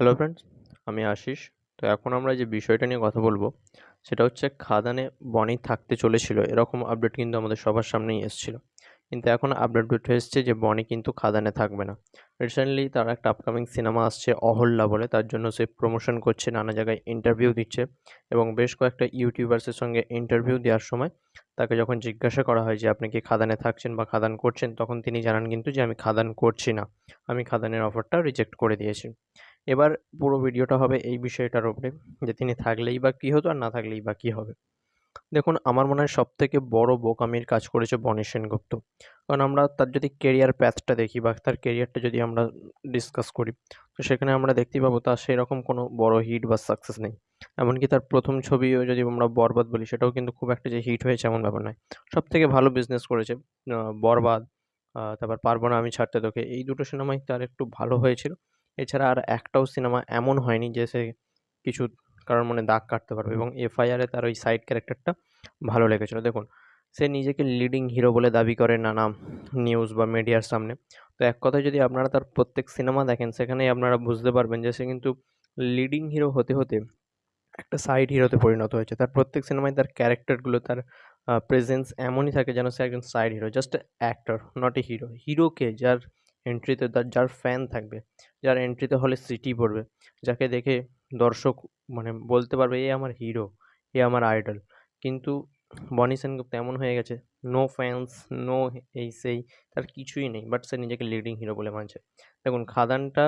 Hello friends, আমি আশিস। তো এখন আমরা যে বিষয়টা নিয়ে কথা বলবো সেটা হচ্ছে খাদানে বনি থাকতে চলেছিল এরকম আপডেট কিন্তু আমাদের সবার সামনেই এসেছিল। কিন্তু এখন আপডেট উঠে এসছে যে বনি কিন্তু খাদানে থাকবে না। রিসেন্টলি তার একটা আপকামিং সিনেমা আসছে অহল্যা বলে, তার জন্য সে প্রমোশন করছে, নানা জায়গায় ইন্টারভিউ দিচ্ছে এবং বেশ কয়েকটা ইউটিউবার্সের সঙ্গে ইন্টারভিউ দেওয়ার সময় তাকে যখন জিজ্ঞাসা করা হয় যে আপনি কি খাদানে থাকছেন বা খাদান করছেন, তখন তিনি জানান কিন্তু যে আমি খাদান করছি না, আমি খাদানের অফারটা রিজেক্ট করে দিয়েছি। এবার পুরো ভিডিওটা হবে এই বিষয়টার উপরে যে তিনি থাকলেই বা কী হতো আর না থাকলেই বা কী হবে। দেখুন, আমার মনে হয় সবথেকে বড় বোকামির কাজ করেছে বনি সেনগুপ্ত। কারণ আমরা তার যদি কেরিয়ার প্যাথটা দেখি বা তার কেরিয়ারটা যদি আমরা ডিসকাস করি, তো সেখানে আমরা দেখতেই পাবো তার সেরকম কোনো বড় হিট বা সাকসেস নেই। এমনকি তার ১ম ছবিও যদি আমরা 'বরবাদ' বলি, সেটাও কিন্তু খুব একটা যে হিট হয়েছে এমন ব্যাপার নয়। সবথেকে ভালো বিজনেস করেছে 'বরবাদ', তারপর 'পারবো না আমি ছাড়তে তোকে', এই দুটো সিনেমাই তার একটু ভালো হয়েছিল। এছাড়া আর একটাও সিনেমা এমন হয়নি যে সে কিছু কারোর মনে দাগ কাটতে পারবে, এবং 'এফআইআর' এ তার ওই সাইড ক্যারেক্টারটা ভালো লেগেছিল। দেখুন, সে নিজেকে লিডিং হিরো বলে দাবি করে নানা নিউজ বা মিডিয়ার সামনে। তো এক কথায় যদি আপনারা তার প্রত্যেক সিনেমা দেখেন, সেখানেই আপনারা বুঝতে পারবেন যে সে কিন্তু লিডিং হিরো হতে, হতে একটা সাইড হিরোতে পরিণত হয়েছে। তার প্রত্যেক সিনেমায় তার ক্যারেক্টারগুলো, তার প্রেজেন্স এমনই থাকে যেন সে একজন side hero, just actor, not a hero. Hero কে? যার এন্ট্রিতে যার ফ্যান থাকবে, যার এন্ট্রিতে হলে সিটি পড়বে, যাকে দেখে দর্শক মানে বলতে পারবে এ আমার হিরো, এ আমার আইডল। কিন্তু বনি সেনগুপ্ত এমন হয়ে গেছে, নো ফ্যান্স, নো এই সেই, তার কিছুই নেই। বাট সে নিজেকে লিডিং হিরো বলে মানছে। দেখুন, খাদানটা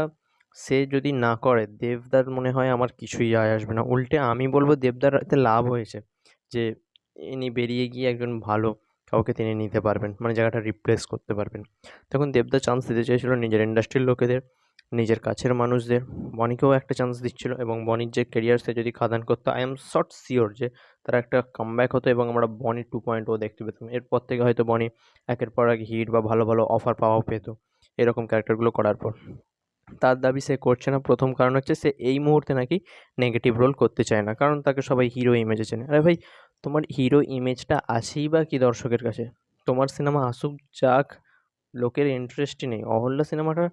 সে যদি না করে, দেবদার মনে হয় আমার কিছুই যায় আসবে না। উল্টে আমি বলব দেবদার এতে লাভ হয়েছে যে ইনি বেরিয়ে গিয়ে একজন ভালো কাউকে তিনি নিতে পারবেন। মানে জায়গাটা রিপ্লেস করতে পারবেন। তখন দেবদা চান্স দিতে চেয়েছিল নিজের ইন্ডাস্ট্রির লোকেদের, নিজের কাছের মানুষদের। বনিকেও একটা চান্স দিচ্ছিল এবং বনির যে ক্যারিয়ার সে যদি খাদান করতো, আই এম সট সিওর যে তার একটা কামব্যাক হতো এবং আমরা বনি 2.0 দেখতে পেতাম। এরপর থেকে হয়তো বনি একের পর এক হিট বা ভালো, ভালো অফার পাওয়াও পেত এরকম ক্যারেক্টারগুলো করার পর। তার দাবি সে করছে না, ১ম কারণ হচ্ছে সে এই মুহূর্তে নাকি নেগেটিভ রোল করতে চায় না। কারণ তাকে সবাই হিরো ইমেজে চেনে। আরে ভাই, তোমার হিরো ইমেজটা আছেই বা কি দর্শকের কাছে? তোমার সিনেমা আসুক যাক, লোকের ইন্টারেস্টই নেই। অহল্যা সিনেমাটার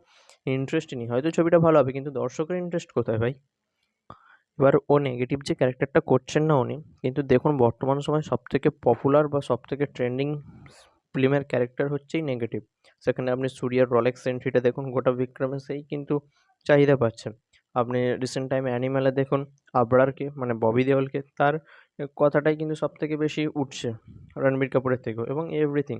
ইন্টারেস্টই নেই। হয়তো ছবিটা ভালো হবে কিন্তু দর্শকের ইন্টারেস্ট কোথায় ভাই? এবার ও নেগেটিভ যে ক্যারেক্টারটা করছেন না উনি, কিন্তু দেখুন বর্তমান সময়ে সবথেকে পপুলার বা সবথেকে ট্রেন্ডিং ফিল্মের ক্যারেক্টার হচ্ছেই নেগেটিভ। সেখানে আপনি সূর্যার রলেক্স এন্ট্রিটা দেখুন, গোটা বিক্রমে সেই কিন্তু চাহিদা পাচ্ছেন। আপনি রিসেন্ট টাইমে অ্যানিমেলে দেখুন আবরারকে, মানে ববি দেওলকে, তার কথাটাই কিন্তু সবথেকে বেশি উঠছে রণবীর কাপুরের থেকেও, এবং এভরিথিং।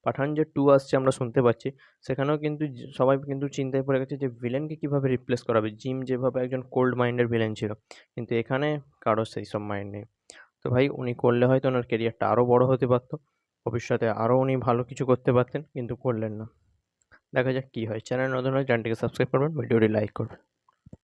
পাঠান যে 2 আসছে আমরা শুনতে পাচ্ছি, সেখানেও কিন্তু সবাই কিন্তু চিন্তায় পড়ে গেছে যে ভিলেনকে কিভাবে রিপ্লেস করা হবে। জিম যেভাবে একজন কোল্ড মাইন্ডের ভিলেন ছিল, কিন্তু এখানে কারো সেইসব মাইন্ড নেই। তো ভাই, উনি করলে হয়তো ওনার ক্যারিয়ারটা আরও বড় হতে পারত। ভবিষ্যতে আরও উনি ভালো কিছু করতে পারতেন, কিন্তু করলেন না। দেখা যাক কি হয়। চ্যানেল নতুন হলে চ্যানেলটিকে সাবস্ক্রাইব করবেন, ভিডিওটি লাইক করবেন।